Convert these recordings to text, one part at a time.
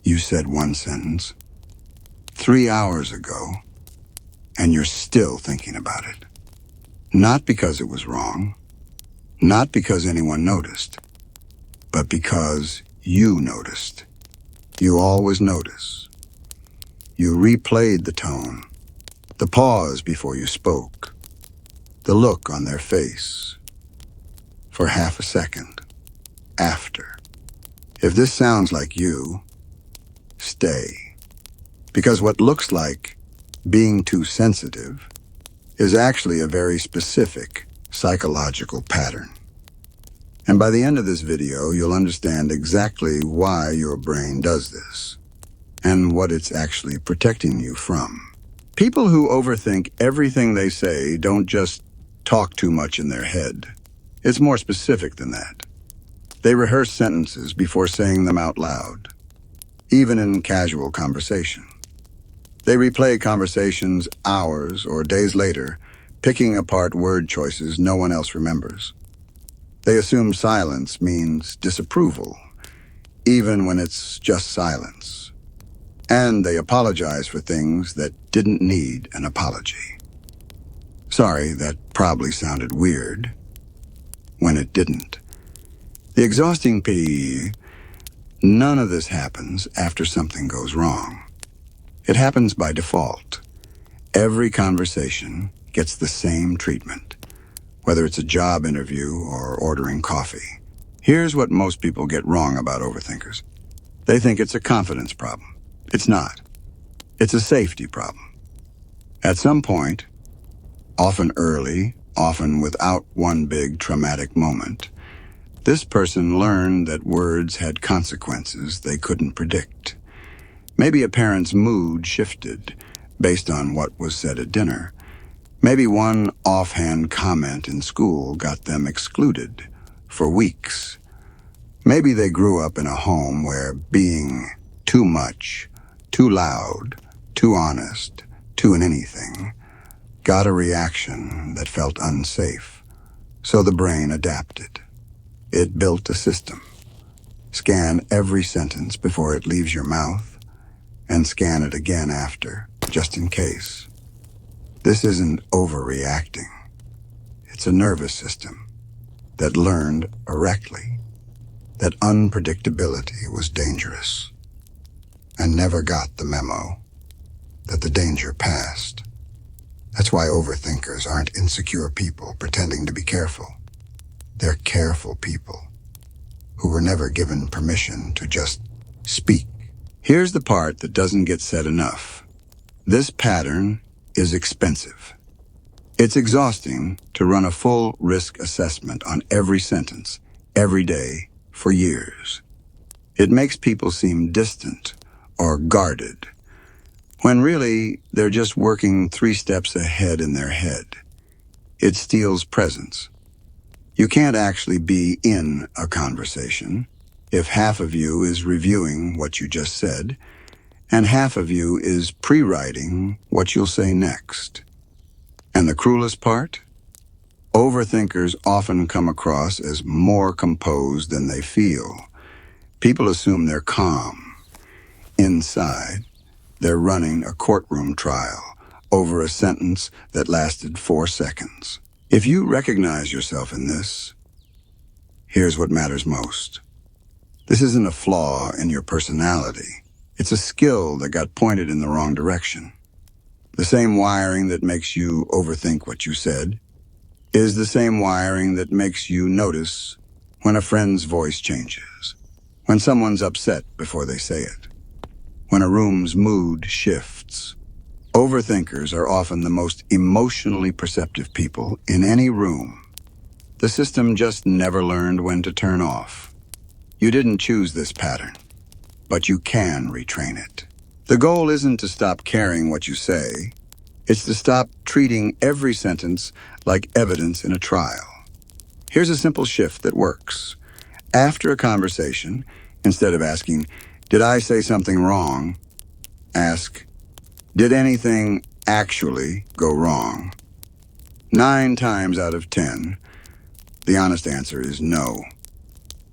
You said one sentence 3 hours ago, and you're still thinking about it. Not because it was wrong, not because anyone noticed, but because you noticed. You always notice. You replayed the tone, the pause before you spoke, the look on their face, for half a second, after. If this sounds like you, stay. Because what looks like being too sensitive is actually a very specific psychological pattern. And by the end of this video, you'll understand exactly why your brain does this and what it's actually protecting you from. People who overthink everything they say don't just talk too much in their head. It's more specific than that. They rehearse sentences before saying them out loud, even in casual conversation. They replay conversations hours or days later, picking apart word choices no one else remembers. They assume silence means disapproval, even when it's just silence. And they apologize for things that didn't need an apology. Sorry, that probably sounded weird when it didn't. The exhausting none of this happens after something goes wrong. It happens by default. Every conversation gets the same treatment, whether it's a job interview or ordering coffee. Here's what most people get wrong about overthinkers. They think it's a confidence problem. It's not. It's a safety problem. At some point, often early, often without one big traumatic moment, this person learned that words had consequences they couldn't predict. Maybe a parent's mood shifted based on what was said at dinner. Maybe one offhand comment in school got them excluded for weeks. Maybe they grew up in a home where being too much, too loud, too honest, too in anything, got a reaction that felt unsafe. So the brain adapted. It built a system. Scan every sentence before it leaves your mouth, and scan it again after, just in case. This isn't overreacting. It's a nervous system that learned correctly that unpredictability was dangerous and never got the memo that the danger passed. That's why overthinkers aren't insecure people pretending to be careful. They're careful people who were never given permission to just speak. Here's the part that doesn't get said enough. This pattern is expensive. It's exhausting to run a full risk assessment on every sentence, every day, for years. It makes people seem distant or guarded, when really they're just working 3 steps ahead in their head. It steals presence. You can't actually be in a conversation if half of you is reviewing what you just said, and half of you is pre-writing what you'll say next. And the cruelest part? Overthinkers often come across as more composed than they feel. People assume they're calm. Inside, they're running a courtroom trial over a sentence that lasted 4 seconds. If you recognize yourself in this, here's what matters most. This isn't a flaw in your personality. It's a skill that got pointed in the wrong direction. The same wiring that makes you overthink what you said is the same wiring that makes you notice when a friend's voice changes, when someone's upset before they say it, when a room's mood shifts. Overthinkers are often the most emotionally perceptive people in any room. The system just never learned when to turn off. You didn't choose this pattern, but you can retrain it. The goal isn't to stop caring what you say. It's to stop treating every sentence like evidence in a trial. Here's a simple shift that works. After a conversation, instead of asking, "Did I say something wrong?" ask, "Did anything actually go wrong?" 9 times out of 10, the honest answer is no.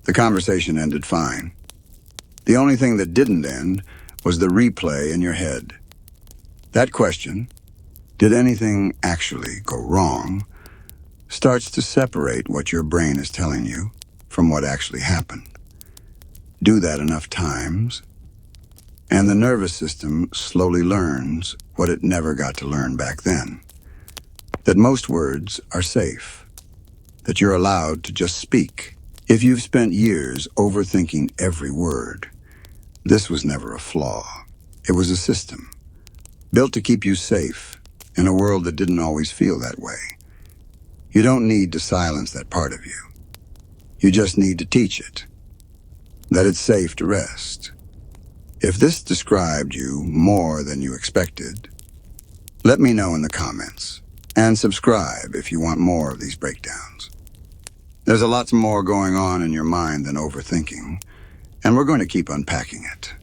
The conversation ended fine. The only thing that didn't end was the replay in your head. That question, did anything actually go wrong, starts to separate what your brain is telling you from what actually happened. Do that enough times, and the nervous system slowly learns what it never got to learn back then. That most words are safe, that you're allowed to just speak. If you've spent years overthinking every word, this was never a flaw. It was a system, built to keep you safe in a world that didn't always feel that way. You don't need to silence that part of you. You just need to teach it, that it's safe to rest. If this described you more than you expected, let me know in the comments, and subscribe if you want more of these breakdowns. There's a lot more going on in your mind than overthinking, and we're going to keep unpacking it.